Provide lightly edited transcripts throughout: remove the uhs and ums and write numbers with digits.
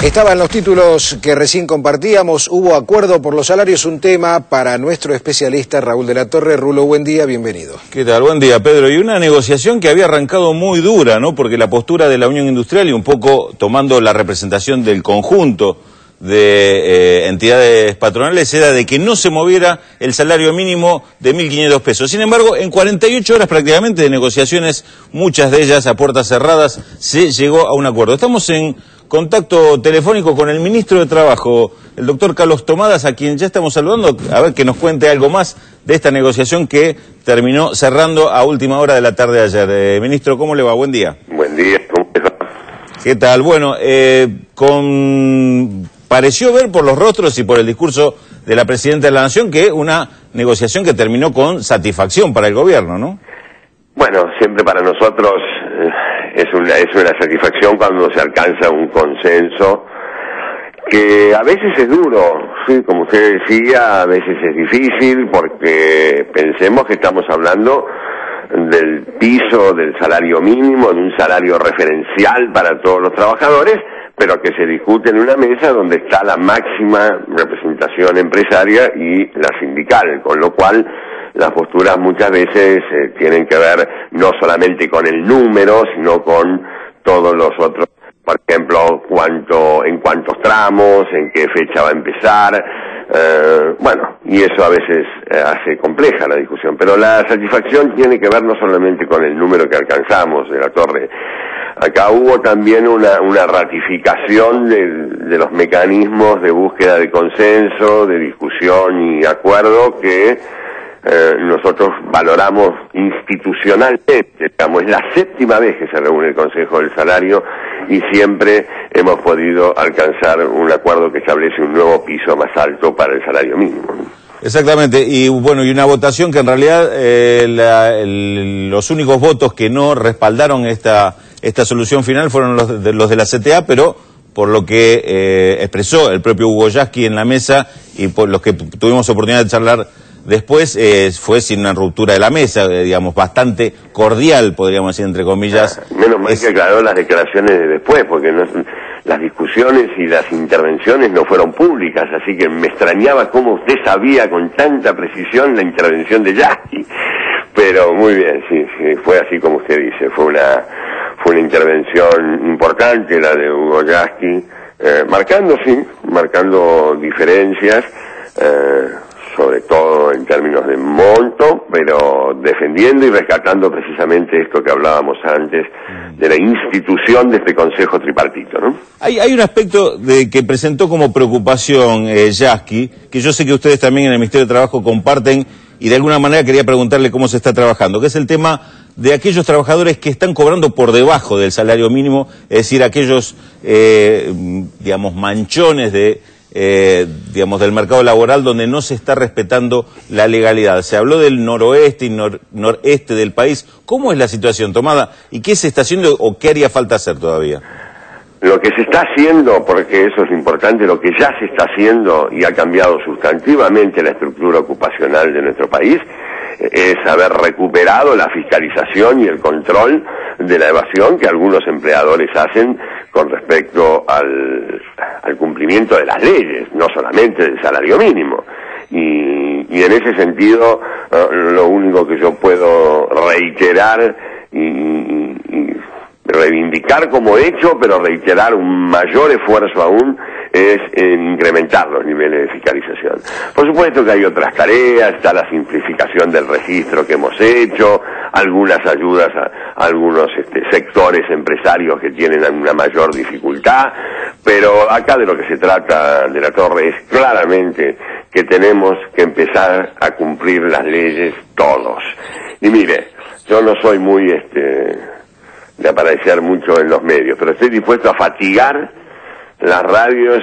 Estaban los títulos que recién compartíamos. Hubo acuerdo por los salarios, un tema para nuestro especialista Raúl de la Torre. Rulo, buen día, bienvenido. ¿Qué tal? Buen día, Pedro. Y una negociación que había arrancado muy dura, ¿no? Porque la postura de la Unión Industrial y un poco tomando la representación del conjunto de entidades patronales era de que no se moviera el salario mínimo de 1.500 pesos. Sin embargo, en 48 horas prácticamente de negociaciones, muchas de ellas a puertas cerradas, se llegó a un acuerdo. Estamos en contacto telefónico con el ministro de Trabajo, el doctor Carlos Tomadas, a quien ya estamos saludando, a ver que nos cuente algo más de esta negociación que terminó cerrando a última hora de la tarde de ayer. Ministro, ¿cómo le va? Buen día. Buen día, ¿cómo te va? ¿Qué tal? Bueno, pareció ver por los rostros y por el discurso de la Presidenta de la Nación que una negociación que terminó con satisfacción para el gobierno, ¿no? Bueno, siempre para nosotros es una satisfacción cuando se alcanza un consenso que a veces es duro, sí, como usted decía, a veces es difícil porque pensemos que estamos hablando del piso del salario mínimo, de un salario referencial para todos los trabajadores, pero que se discute en una mesa donde está la máxima representación empresaria y la sindical, con lo cual las posturas muchas veces tienen que ver no solamente con el número, sino con todos los otros, por ejemplo, en cuántos tramos, en qué fecha va a empezar, bueno, y eso a veces hace compleja la discusión, pero la satisfacción tiene que ver no solamente con el número que alcanzamos de la Torre. Acá hubo también una ratificación de los mecanismos de búsqueda de consenso, de discusión y acuerdo que nosotros valoramos institucionalmente. Digamos, es la 7ª vez que se reúne el Consejo del Salario y siempre hemos podido alcanzar un acuerdo que establece un nuevo piso más alto para el salario mínimo. Exactamente, y bueno, y una votación que en realidad los únicos votos que no respaldaron esta solución final fueron los de la CTA, pero por lo que expresó el propio Hugo Yasky en la mesa y por los que tuvimos oportunidad de charlar después, fue sin una ruptura de la mesa, digamos, bastante cordial, podríamos decir, entre comillas. Menos mal que aclaró las declaraciones de después, porque las discusiones y las intervenciones no fueron públicas, así que me extrañaba cómo usted sabía con tanta precisión la intervención de Yasky. Pero muy bien, sí, fue así como usted dice, fue una intervención importante la de Hugo Yasky, marcando diferencias, sobre todo en términos de monto, pero defendiendo y rescatando precisamente esto que hablábamos antes, de la institución de este Consejo Tripartito, ¿no? Hay un aspecto que presentó como preocupación Yasky, que yo sé que ustedes también en el Ministerio de Trabajo comparten, y de alguna manera quería preguntarle cómo se está trabajando, que es el tema de aquellos trabajadores que están cobrando por debajo del salario mínimo, es decir, aquellos, digamos, manchones del mercado laboral donde no se está respetando la legalidad. Se habló del noroeste y noreste del país. ¿Cómo es la situación, Tomada? ¿Y qué se está haciendo o qué haría falta hacer todavía? Lo que se está haciendo, porque eso es importante, lo que ya se está haciendo y ha cambiado sustantivamente la estructura ocupacional de nuestro país, es haber recuperado la fiscalización y el control de la evasión que algunos empleadores hacen con respecto al cumplimiento de las leyes, no solamente del salario mínimo. Y en ese sentido, lo único que yo puedo reiterar y reivindicar como hecho, pero reiterar un mayor esfuerzo aún, es en incrementar los niveles de fiscalización. Por supuesto que hay otras tareas, está la simplificación del registro que hemos hecho, algunas ayudas a algunos sectores empresarios que tienen una mayor dificultad, pero acá de lo que se trata de la Torre es claramente que tenemos que empezar a cumplir las leyes todos. Y mire, yo no soy muy de aparecer mucho en los medios, pero estoy dispuesto a fatigar las radios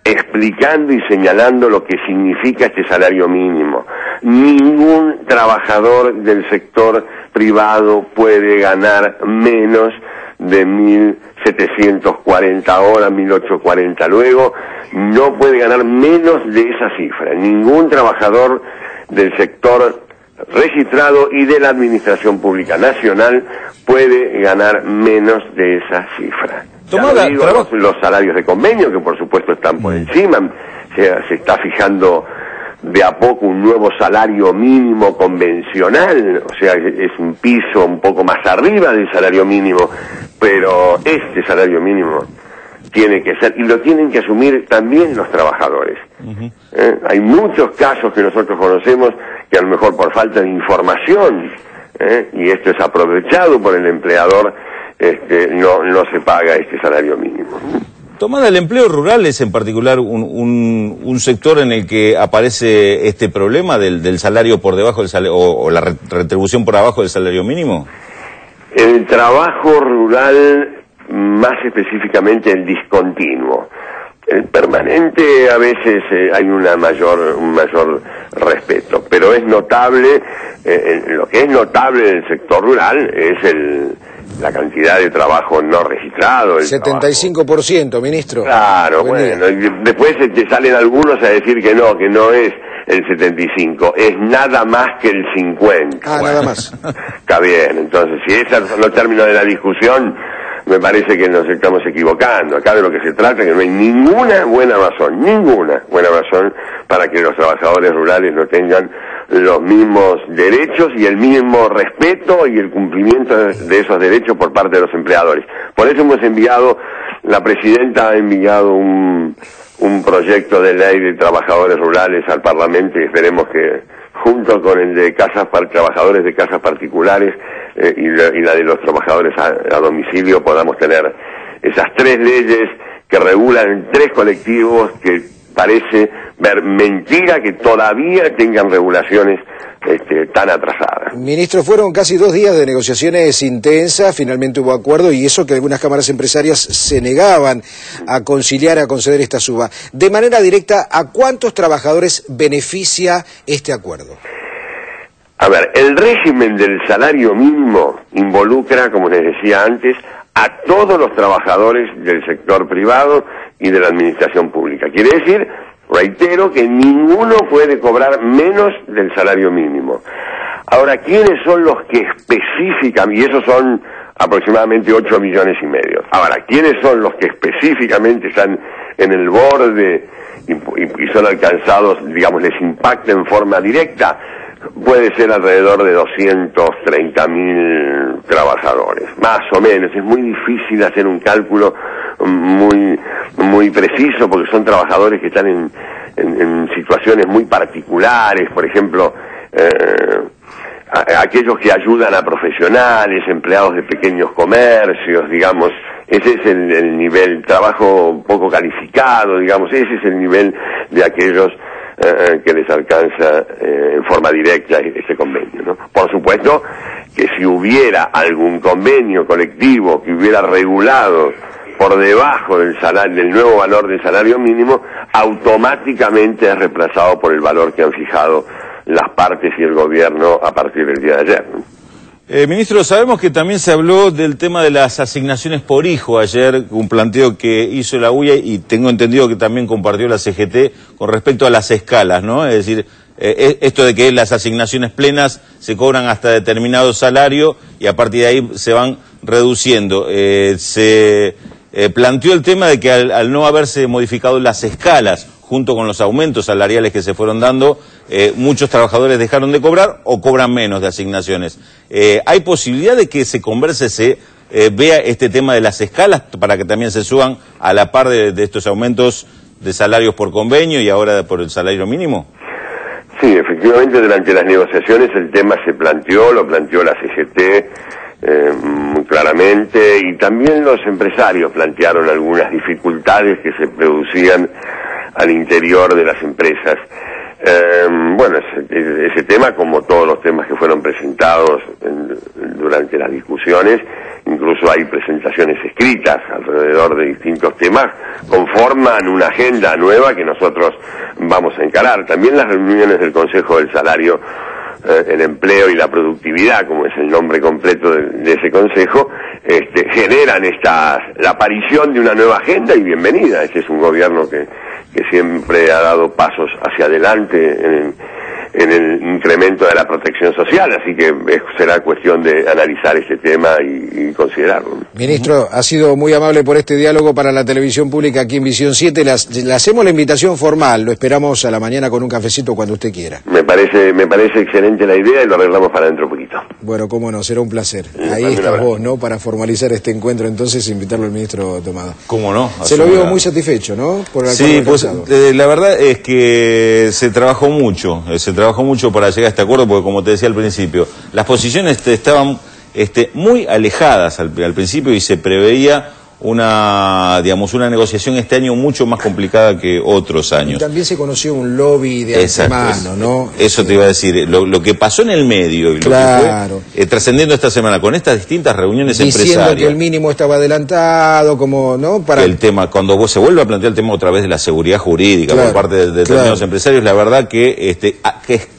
explicando y señalando lo que significa este salario mínimo. Ningún trabajador del sector privado puede ganar menos de 1.740 ahora, 1.840 luego, no puede ganar menos de esa cifra. Ningún trabajador del sector registrado y de la Administración Pública Nacional puede ganar menos de esa cifra. Los salarios de convenio, que por supuesto están por encima, se está fijando de a poco un nuevo salario mínimo convencional, o sea, es un piso un poco más arriba del salario mínimo, pero este salario mínimo tiene que ser, y lo tienen que asumir también los trabajadores. Hay muchos casos que nosotros conocemos que a lo mejor por falta de información, y esto es aprovechado por el empleador, no se paga este salario mínimo. Tomada, el empleo rural es en particular un sector en el que aparece este problema del salario por debajo del salario, o la retribución por abajo del salario mínimo. El trabajo rural, más específicamente el discontinuo. El permanente a veces hay un mayor respeto, pero es notable, lo que es notable en el sector rural es la cantidad de trabajo no registrado. 75%, ministro. Claro, bueno, y después te salen algunos a decir que no es el 75, es nada más que el 50. Nada más. Está bien, entonces, si esos son los términos de la discusión, me parece que nos estamos equivocando. Acá de lo que se trata es que no hay ninguna buena razón para que los trabajadores rurales no tengan los mismos derechos y el mismo respeto y el cumplimiento de esos derechos por parte de los empleadores. Por eso la presidenta ha enviado un proyecto de ley de trabajadores rurales al Parlamento, y esperemos que junto con el de trabajadores de casas particulares y la de los trabajadores a domicilio podamos tener esas tres leyes que regulan tres colectivos que parece mentira que todavía tengan regulaciones tan atrasadas. Ministro, fueron casi 2 días de negociaciones intensas, finalmente hubo acuerdo, y eso que algunas cámaras empresarias se negaban a conciliar, a conceder esta suba. De manera directa, ¿a cuántos trabajadores beneficia este acuerdo? A ver, el régimen del salario mínimo involucra, como les decía antes, a todos los trabajadores del sector privado y de la administración pública. Quiere decir, reitero, que ninguno puede cobrar menos del salario mínimo. Ahora, ¿quiénes son los que específicamente, y esos son aproximadamente 8,5 millones? Ahora, ¿quiénes son los que específicamente están en el borde y son alcanzados, digamos, les impacta en forma directa? Puede ser alrededor de 230.000 trabajadores, más o menos. Es muy difícil hacer un cálculo muy preciso, porque son trabajadores que están en situaciones muy particulares, por ejemplo, aquellos que ayudan a profesionales, empleados de pequeños comercios, digamos. Ese es el nivel, trabajo poco calificado, digamos, ese es el nivel de aquellos que les alcanza en forma directa este convenio, ¿no? Por supuesto que si hubiera algún convenio colectivo que hubiera regulado por debajo del nuevo valor del salario mínimo, automáticamente es reemplazado por el valor que han fijado las partes y el gobierno a partir del día de ayer, ¿no? Ministro, sabemos que también se habló del tema de las asignaciones por hijo ayer, un planteo que hizo la UIA, y tengo entendido que también compartió la CGT con respecto a las escalas, ¿no? Es decir, esto de que las asignaciones plenas se cobran hasta determinado salario y a partir de ahí se van reduciendo. Se planteó el tema de que al no haberse modificado las escalas, junto con los aumentos salariales que se fueron dando, muchos trabajadores dejaron de cobrar o cobran menos de asignaciones. ¿Hay posibilidad de que se converse, vea este tema de las escalas para que también se suban a la par de estos aumentos de salarios por convenio y ahora por el salario mínimo? Sí, efectivamente, durante las negociaciones el tema lo planteó la CGT muy claramente, y también los empresarios plantearon algunas dificultades que se producían al interior de las empresas. Bueno, ese tema, como todos los temas que fueron presentados durante las discusiones, incluso hay presentaciones escritas alrededor de distintos temas, conforman una agenda nueva que nosotros vamos a encarar. También las reuniones del Consejo del Salario, el Empleo y la Productividad, como es el nombre completo de ese consejo, generan la aparición de una nueva agenda, y bienvenida. Este es un gobierno que siempre ha dado pasos hacia adelante en el incremento de la protección social, así que será cuestión de analizar ese tema y considerarlo. Ministro, ha sido muy amable por este diálogo para la televisión pública aquí en Visión 7. Le hacemos la invitación formal, lo esperamos a la mañana con un cafecito cuando usted quiera. Me parece excelente la idea y lo arreglamos para dentro un poquito. Bueno, cómo no, será un placer. Ahí estás vos, ¿no? Para formalizar este encuentro, entonces, invitarlo al ministro Tomada. ¿Cómo no? Se lo vio muy satisfecho, ¿no? Por el sí, pues la verdad es que se trabajó mucho para llegar a este acuerdo, porque como te decía al principio, las posiciones estaban muy alejadas al principio y se preveía una negociación este año mucho más complicada que otros años. Y también se conoció un lobby de antemano, ¿no? Eso te iba a decir, lo que pasó en el medio y lo que fue trascendiendo esta semana con estas distintas reuniones empresarias. Diciendo que el mínimo estaba adelantado, como, ¿no? Para el tema, cuando se vuelve a plantear el tema otra vez de la seguridad jurídica por parte de determinados empresarios, la verdad que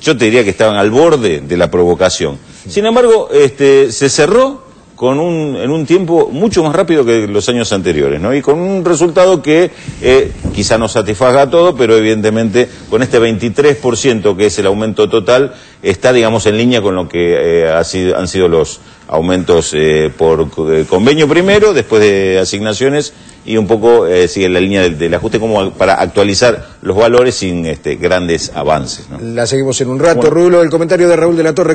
yo te diría que estaban al borde de la provocación. Sin embargo, se cerró en un tiempo mucho más rápido que los años anteriores, ¿no? Y con un resultado que quizá no satisfaga a todo, pero evidentemente con este 23% que es el aumento total, está, digamos, en línea con lo que han sido los aumentos por convenio primero, después de asignaciones, y un poco sigue la línea del ajuste como para actualizar los valores sin grandes avances, ¿no? La seguimos en un rato. Rulo, el comentario de Raúl de la Torre.